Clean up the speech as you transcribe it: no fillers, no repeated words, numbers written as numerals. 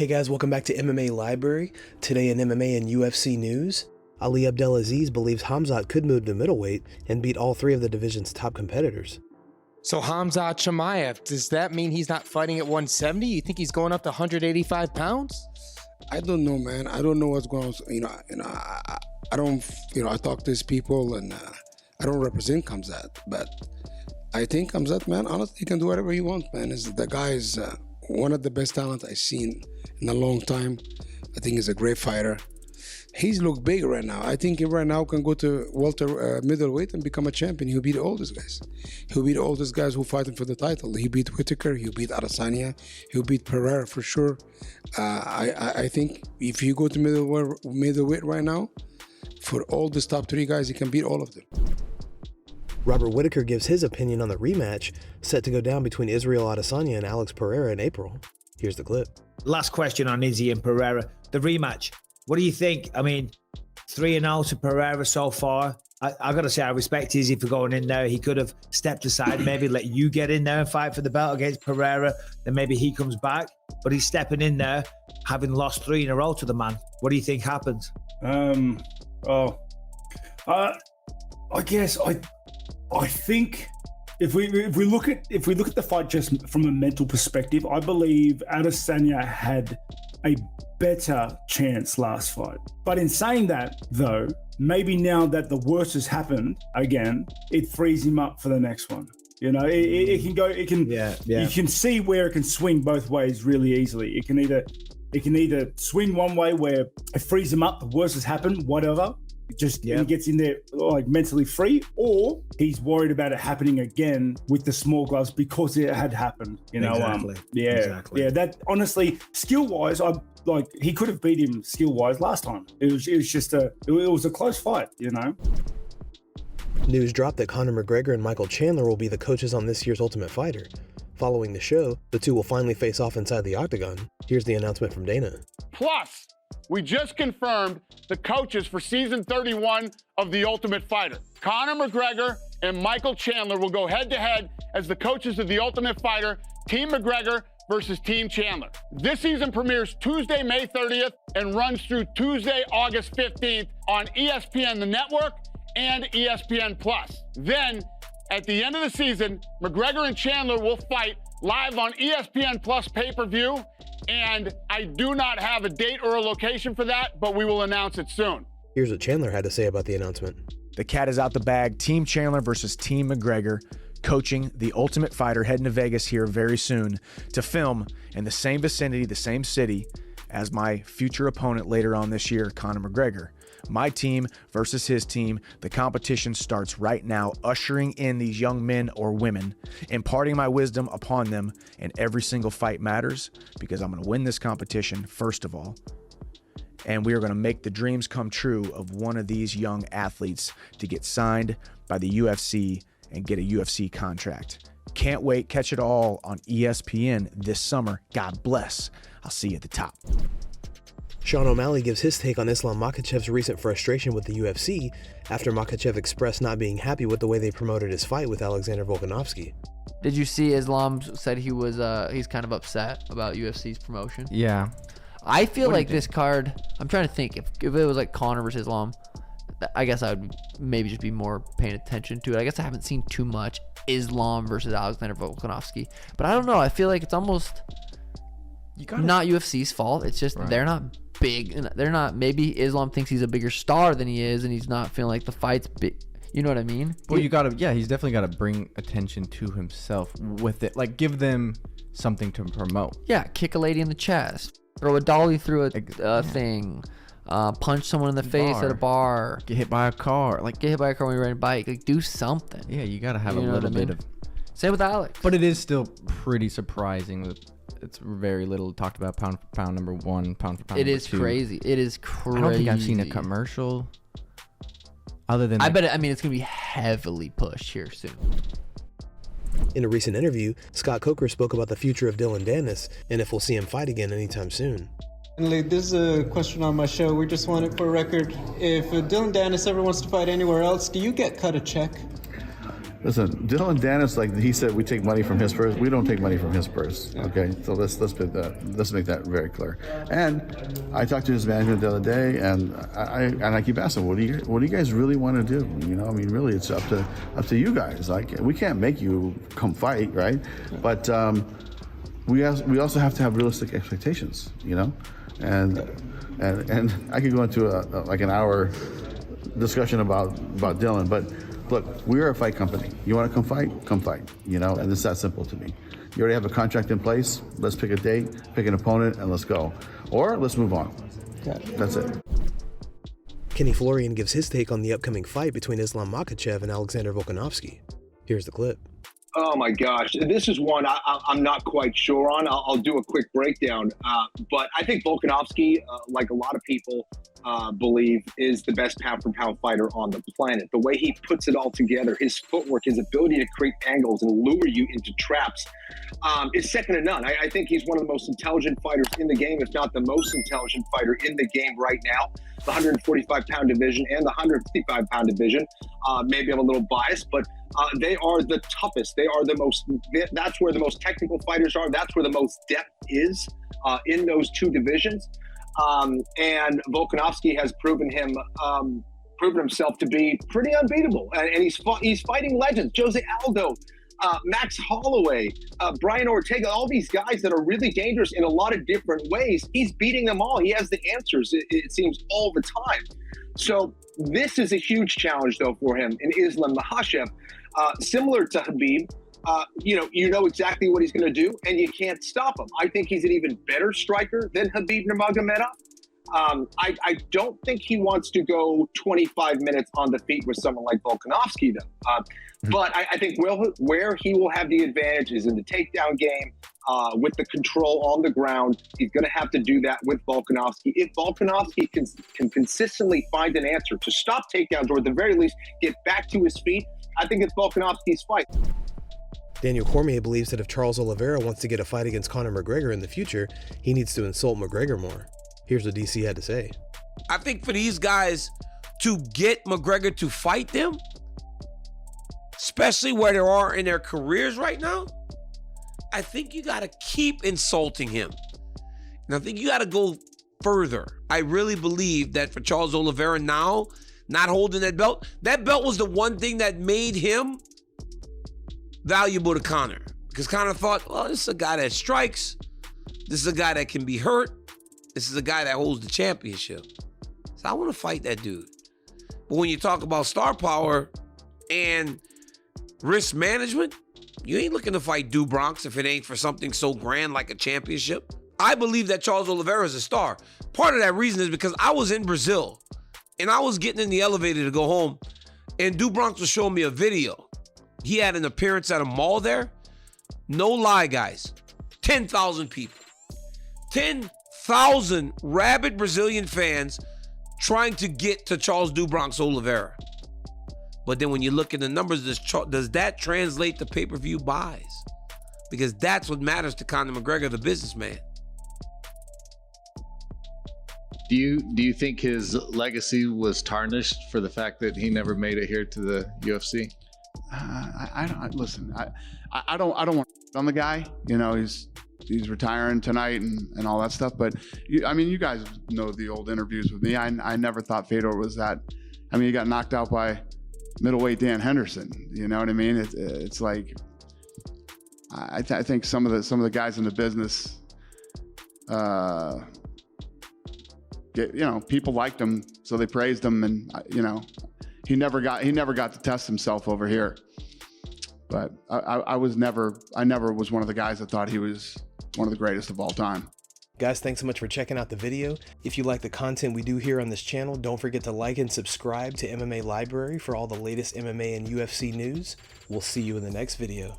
Hey guys, welcome back to MMA Library. Today in MMA and UFC news, Ali Abdelaziz believes Khamzat could move to middleweight and beat all three of the division's top competitors. So Khamzat Chimaev, does that mean he's not fighting at 170? You think he's going up to 185 pounds? I don't know, man. I don't know what's going on. I don't. I talk to these people, and I don't represent Khamzat, but I think Khamzat, man, honestly, he can do whatever he wants, man. The guy is one of the best talent I've seen in a long time. I think he's a great fighter. He's look big right now. I think he right now can go to middleweight and become a champion. He'll beat all these guys. He'll beat all these guys who fighting for the title. He beat Whittaker. He'll beat Adesanya. He'll beat Pereira for sure. I think if you go to middleweight right now, for all these top three guys, he can beat all of them. Robert Whittaker gives his opinion on the rematch set to go down between Israel Adesanya and Alex Pereira in April. Here's the clip. Last question on Izzy and Pereira. The rematch. What do you think? I mean, 3-0 to Pereira so far. I got to say, I respect Izzy for going in there. He could have stepped aside, maybe let you get in there and fight for the belt against Pereira. Then maybe he comes back. But he's stepping in there, having lost 3 in a row to the man. What do you think happens? I guess I think if we look at the fight just from a mental perspective, I believe Adesanya had a better chance last fight. But in saying that, though, maybe now that the worst has happened again, it frees him up for the next one. You know, it can go. It can. Yeah. You can see where it can swing both ways really easily. It can either swing one way where it frees him up. The worst has happened. Whatever. He gets in there like mentally free, or he's worried about it happening again with the small gloves because it had happened. You know, Exactly. That honestly, skill wise, he could have beat him skill wise last time. It was a close fight. You know. News dropped that Conor McGregor and Michael Chandler will be the coaches on this year's Ultimate Fighter. Following the show, the two will finally face off inside the octagon. Here's the announcement from Dana. Plus, we just confirmed the coaches for season 31 of The Ultimate Fighter. Conor McGregor and Michael Chandler will go head-to-head as the coaches of The Ultimate Fighter, Team McGregor versus Team Chandler. This season premieres Tuesday, May 30th and runs through Tuesday, August 15th on ESPN, the network, and ESPN+. Then, at the end of the season, McGregor and Chandler will fight live on ESPN Plus pay-per-view, and I do not have a date or a location for that, but we will announce it soon. Here's what Chandler had to say about the announcement. The cat is out the bag. Team Chandler versus Team McGregor, coaching The Ultimate Fighter, heading to Vegas here very soon to film in the same vicinity, the same city as my future opponent later on this year, Conor McGregor. My team versus his team. The competition starts right now, ushering in these young men or women, imparting my wisdom upon them, and every single fight matters because I'm going to win this competition, first of all. And we are going to make the dreams come true of one of these young athletes to get signed by the UFC and get a UFC contract. Can't wait. Catch it all on ESPN this summer. God bless. I'll see you at the top. Sean O'Malley gives his take on Islam Makhachev's recent frustration with the UFC after Makhachev expressed not being happy with the way they promoted his fight with Alexander Volkanovski. Did you see Islam said he's kind of upset about UFC's promotion? Yeah. I feel like this card, I'm trying to think, if it was like Conor versus Islam, I guess I would maybe just be more paying attention to it. I guess I haven't seen too much Islam versus Alexander Volkanovski. But I don't know. I feel like it's almost not UFC's fault. It's just they're not big. They're not. Maybe Islam thinks he's a bigger star than he is, and he's not feeling like the fight's big. You know what I mean? Well, he's definitely got to bring attention to himself with it. Like, give them something to promote. Yeah, kick a lady in the chest. Throw a dolly through a thing. Punch someone in the face at a bar. Get hit by a car. Get hit by a car when you're riding a bike. Like, do something. Yeah, you got to have a little bit of... Same with Alex. But it is still pretty surprising that it's very little talked about pound for pound number 1, pound for pound It number is 2. crazy. It is crazy. I don't think I've seen a commercial other than... I bet it's going to be heavily pushed here soon. In a recent interview, Scott Coker spoke about the future of Dillon Danis and if we'll see him fight again anytime soon. This is a question on my show. We just want it for a record. If Dillon Danis ever wants to fight anywhere else, do you get cut a check? Listen, Dillon Danis, like he said, we take money from his purse. We don't take money from his purse. Okay, so let's make that very clear. And I talked to his management the other day, and I keep asking, what do you guys really want to do? You know, I mean, really, it's up to you guys. Like, we can't make you come fight, right? But we also have to have realistic expectations. You know, and I could go into like an hour discussion about Dillon, but. Look, we're a fight company. You want to come fight? Come fight. You know, and it's that simple to me. You already have a contract in place. Let's pick a date, pick an opponent, and let's go. Or let's move on. That's it. Kenny Florian gives his take on the upcoming fight between Islam Makhachev and Alexander Volkanovski. Here's the clip. Oh my gosh, this is one I'm not quite sure on. I'll do a quick breakdown, but I think Volkanovski, like a lot of people believe, is the best pound-for-pound fighter on the planet. The way he puts it all together, his footwork, his ability to create angles and lure you into traps is second to none. I think he's one of the most intelligent fighters in the game, if not the most intelligent fighter in the game right now. The 145-pound division and the 155-pound division. Maybe I'm a little biased, but they are the toughest. They are the most, that's where the most technical fighters are. That's where the most depth is in those two divisions. And Volkanovski has proven himself to be pretty unbeatable. And he's fighting legends. Jose Aldo, Max Holloway, Brian Ortega, all these guys that are really dangerous in a lot of different ways. He's beating them all. He has the answers, it seems, all the time. So this is a huge challenge, though, for him in Islam Makhachev. Similar to Khabib, you know exactly what he's going to do, and you can't stop him. I think he's an even better striker than Khabib Nurmagomedov. I don't think he wants to go 25 minutes on the feet with someone like Volkanovski, though. But I think where he will have the advantage is in the takedown game, with the control on the ground. He's going to have to do that with Volkanovski. If Volkanovski can consistently find an answer to stop takedowns, or at the very least get back to his feet, I think it's Volkanovski's fight. Daniel Cormier believes that if Charles Oliveira wants to get a fight against Conor McGregor in the future, he needs to insult McGregor more. Here's what DC had to say. I think for these guys to get McGregor to fight them, especially where they are in their careers right now, I think you got to keep insulting him. And I think you got to go further. I really believe that for Charles Oliveira now, not holding that belt was the one thing that made him valuable to Conor. Because Conor thought, well, this is a guy that strikes. This is a guy that can be hurt. This is a guy that holds the championship. So I want to fight that dude. But when you talk about star power and risk management, you ain't looking to fight Do Bronx if it ain't for something so grand like a championship. I believe that Charles Oliveira is a star. Part of that reason is because I was in Brazil and I was getting in the elevator to go home, and Do Bronx was showing me a video. He had an appearance at a mall there. No lie, guys. 10,000 people. 10,000 rabid Brazilian fans trying to get to Charles Do Bronx Oliveira. But then when you look at the numbers, does that translate to pay-per-view buys? Because that's what matters to Conor McGregor, the businessman. Do you think his legacy was tarnished for the fact that he never made it here to the UFC? I don't want to on the guy. You know, he's retiring tonight and all that stuff. But you guys know the old interviews with me. I never thought Fedor was that. I mean, he got knocked out by middleweight Dan Henderson. You know what I mean? It's like I think some of the guys in the business, people liked him, so they praised him, and he never got to test himself over here. But I never was one of the guys that thought he was one of the greatest of all time. Guys, thanks so much for checking out the video. If you like the content we do here on this channel, don't forget to like and subscribe to MMA Library for all the latest MMA and UFC news. We'll see you in the next video.